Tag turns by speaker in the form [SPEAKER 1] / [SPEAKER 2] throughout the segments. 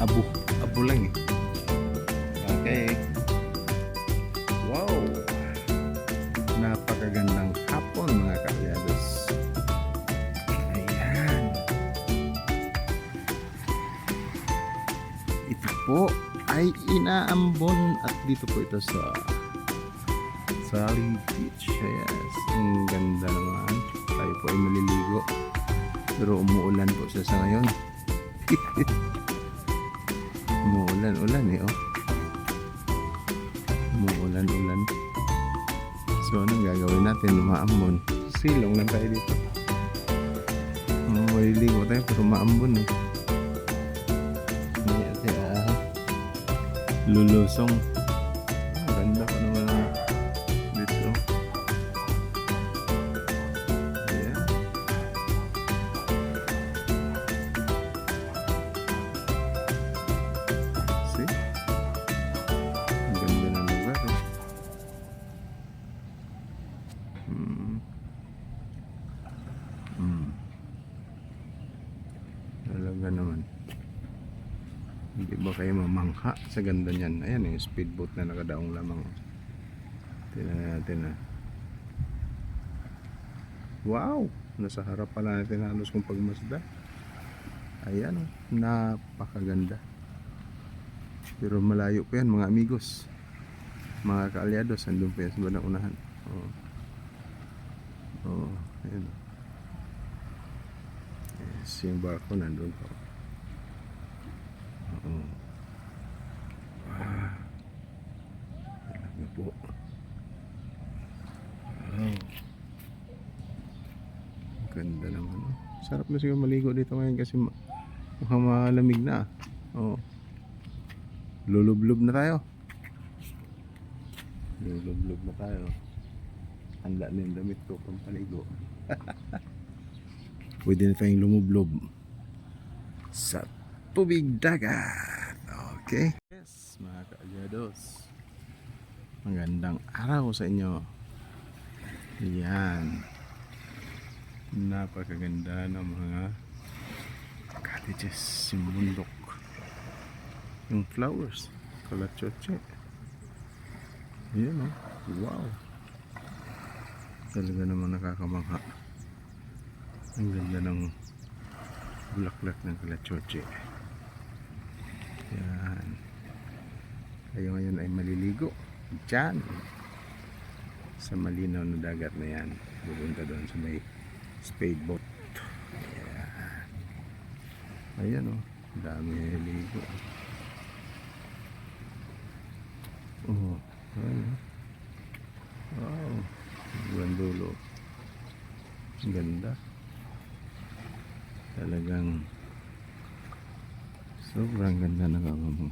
[SPEAKER 1] abo lang eh. Okay. Wow. Napakagandang hapon mga kaalyados. Ayan. Ito po ay inaambon at dito po ito sa Sally Beach. Yes. Ang ganda naman. Tayo po ay maliligo. Pero umuulan po siya sa ngayon. Umuulan eh oh. Umuulan. So anong gagawin natin? Umaambon. Silong lang tayo dito. Maliligo tayo pero umaambon eh. Hindi ate lulusong. Ganda ko naman dito. Yeah. See? Ang ganda ng lugar eh. Talaga naman. Hindi ba kayo mamangha sa ganda niyan? Ayan yung speedboat na nakadaong lamang. Tingnan natin ah. Wow! Nasa harap pala natin halos kung pagmasda. Ayan oh. Napakaganda. Pero malayo po yan mga amigos. Mga kaalyados. Andun po yan sa bandang unahan. Ayan. Yes, yung barko nandun po. Talaga po. Wow. Ganda naman. Sarap na siguro maligo dito ngayon kasi mukhang malamig na. Lulublob na tayo. Handa na yung damit ko pang paligo. Pwede na tayong lumublob sa tubig dagat. Okay. Yes, mga kaalyados. Magandang araw sa inyo. Yan. Napakaganda ng mga cottages, yung bundok, yung flowers, kalachoche. Yan oh. Wow. Talaga naman nakakamangha. Ang ganda ng bulaklak ng kalachoche. Yan. Kayo ngayon ay maliligo dyan sa malinaw na dagat na yan. Pupunta doon sa may speedboat. Yan. Ayan o. Dami ligo. Ayan. Wow. Buwan dulo. Ganda. Talagang sobrang ganda na mga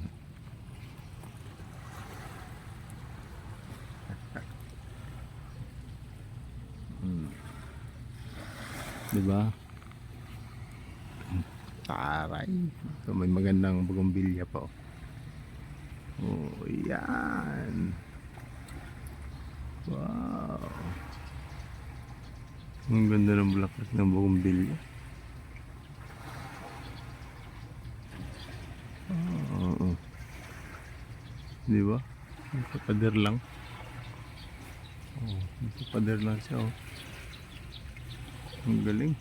[SPEAKER 1] diba? Taray. So, may magandang bugumbilya pa yan. Wow. Ang ganda ng bulaklak ng bugumbilya. Diba? Pader lang. Pader lang siya Ang galing.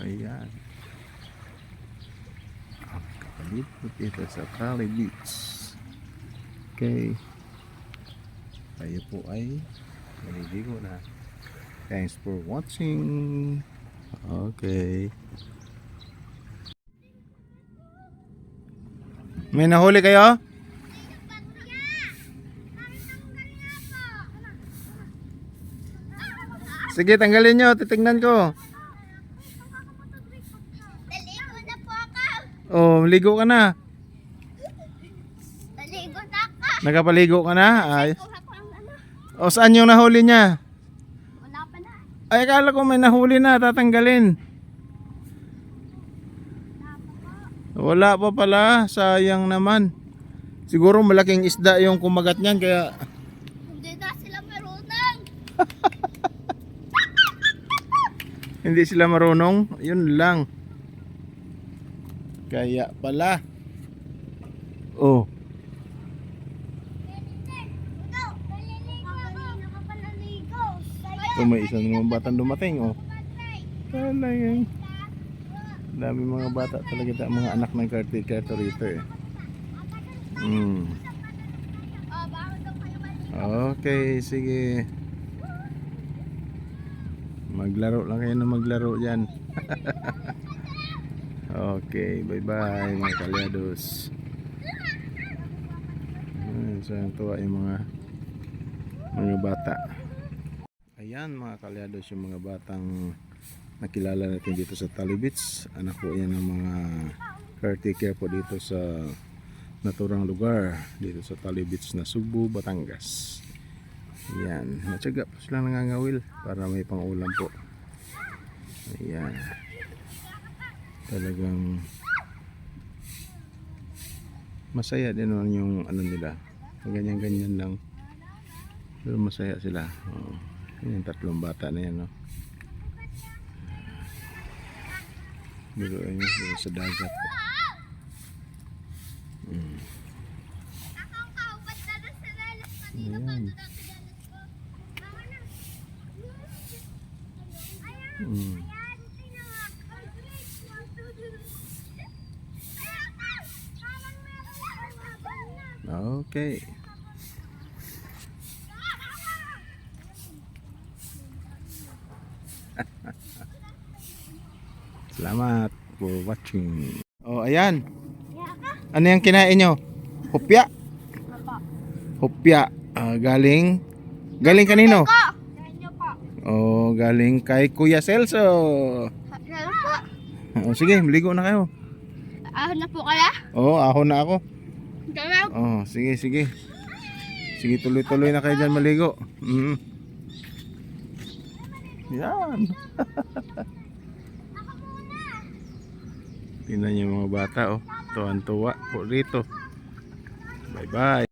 [SPEAKER 1] Ayan. Ang kapalit dito sa Sally Beach. Okay. Tayo po ay maliligo na. Thanks for watching. Okay. May nahuli kayo? Sige, tanggalin nyo. Titignan ko.
[SPEAKER 2] Naligo na po ako.
[SPEAKER 1] Ligo ka na.
[SPEAKER 2] Naligo na ako.
[SPEAKER 1] Nakapaligo ka na? Ay.
[SPEAKER 2] Kuha ko ang ano.
[SPEAKER 1] Saan yung nahuli niya?
[SPEAKER 2] Wala pa na.
[SPEAKER 1] Ay, akala ko may nahuli na. Tatanggalin. Wala pa pala. Sayang naman. Siguro malaking isda yung kumagat niyan kaya
[SPEAKER 2] Hindi na sila marunong.
[SPEAKER 1] Hindi sila marunong. Yun lang. Kaya pala. Oh. Ito may isang naman batang dumating. Oh. Talagang. Dami mga bata talaga. Mga anak ng caretaker rito eh. Okay, sige. Maglaro lang kayo na maglaro dyan. Okay, bye bye mga kalyados. So tuwa yung mga bata. Ayan mga kalyados, yung mga batang nakilala natin dito sa Tali Beach. Anak po yan ng mga caretaker po dito sa naturang lugar dito sa Tali Beach na Subo, Batangas. Ayan, matyaga po sila nangangawil para may pang-ulam po. Ayan, talagang masaya din naman yung ano nila, ganyan-ganyan lang, pero masaya sila. Yung tatlong bata na yan, no? Biruin nyo sila sa dagat. Ayan. Okay. Salamat for watching. Oh, ayan. Ano yung kinain nyo? Hopya? Hopya. Galing kanino? Oh, galing kay Kuya Celso. Oh, sige, maligo na kayo.
[SPEAKER 2] Ahon na po kaya?
[SPEAKER 1] Oh, ahon na ako.
[SPEAKER 2] Gawin.
[SPEAKER 1] Oh, sige. Sige, tuloy-tuloy na kayo dyan maligo. Yan. Tingnan niyo mga bata, oh. Tuwan-tuwa po rito. Bye-bye.